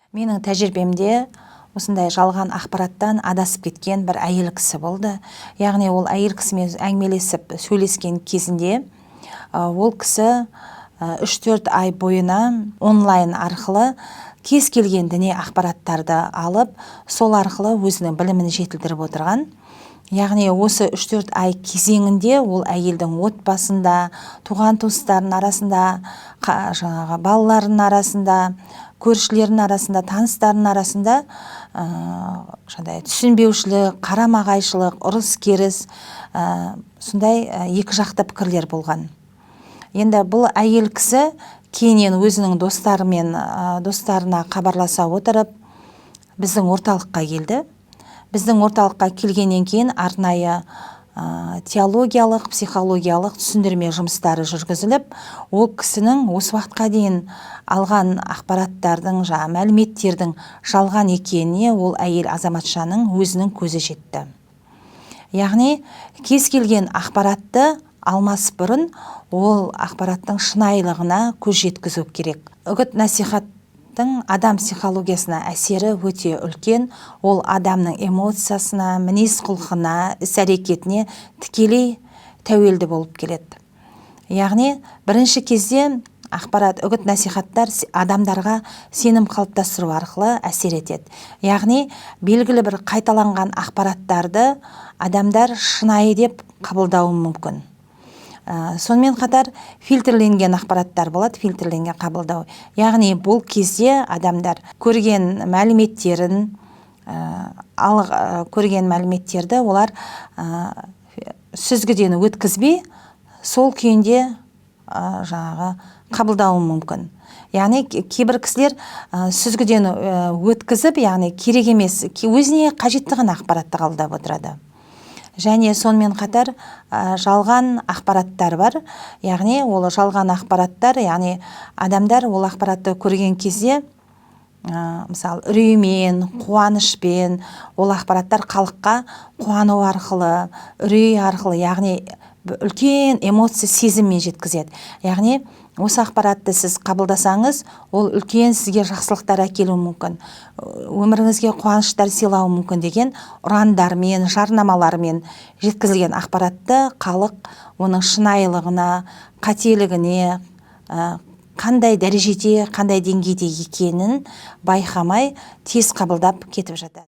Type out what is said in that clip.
Менің тәжірибемде осындай жалған ақпараттан адасып кеткен бір әйел кісі болды. Яғни ол әйел кісімен әңгімелесіп сөйлескен кезінде ол кісі 3-4 ай бойына онлайн арқылы кез келген діни ақпараттарды алып, сол арқылы өзінің білімін жетілдіріп отырған. Яғни осы 3-4 ай кезеңінде ол әйелдің отбасында, туған туыстарының арасында, балаларының арасында, көршілерінің арасында, таныстарының арасында түсінбеушілік, қарама-қайшылық, ұрыс-керіс, сондай екі жақты пікірлер болған. Енді бұл әйел кісі кейіннен өзінің достарына хабарласа отырып, біздің орталыққа келді. Біздің орталыққа келгеннен кейін арнайы теологиялық, психологиялық түсіндірме жұмыстары жүргізіліп, ол кісінің осы уақытқа дейін алған ақпараттардың, мәліметтердің жалған екеніне ол әйел азаматшаның өзінің көзі жетті. Яғни кез келген ақпаратты алмас бұрын ол ақпараттың шынайылығына көз жеткізу керек. Үгіт-насихаттың адам психологиясына әсері өте үлкен. Ол адамның эмоциясына, мінез-құлқына, іс-әрекетіне тікелей тәуелді болып келеді. Яғни бірінші кезде ақпарат, үгіт-насихаттар адамдарға сенім қалыптастыру арқылы әсер етеді. Яғни белгілі бір қайталанған ақпараттарды адамдар шынайы деп қабылдауы мүмкін. Сонымен қатар фильтрленген ақпараттар болады, фильтрленген қабылдау. Яғни бұл кезде адамдар көрген мәліметтерді олар сүзгіден өткізбей, сол күйінде қабылдауы мүмкін. Яғни кейбір кісілер сүзгіден өткізіп, яғни керек емес, өзіне қажетті ғана ақпаратты қабылдап отырады. Және сонымен қатар жалған ақпараттар бар. Яғни ол жалған ақпараттар, яғни адамдар ол ақпаратты көрген кезде, мысалы, үреймен, қуанышпен, ол ақпараттар халыққа қуану арқылы, үрей арқылы, яғни үлкен эмоция, сезіммен жеткізеді. Яғни осы ақпаратты сіз қабылдасаңыз, ол үлкен сізге жақсылықтар әкелуі мүмкін, өміріңізге қуаныштар сыйлауы мүмкін деген ұрандармен, жарнамалармен жеткізілген ақпаратты халық оның шынайылығына, қателігіне, қандай дәрежеде, қандай деңгейде екенін байқамай тез қабылдап кетіп жатады.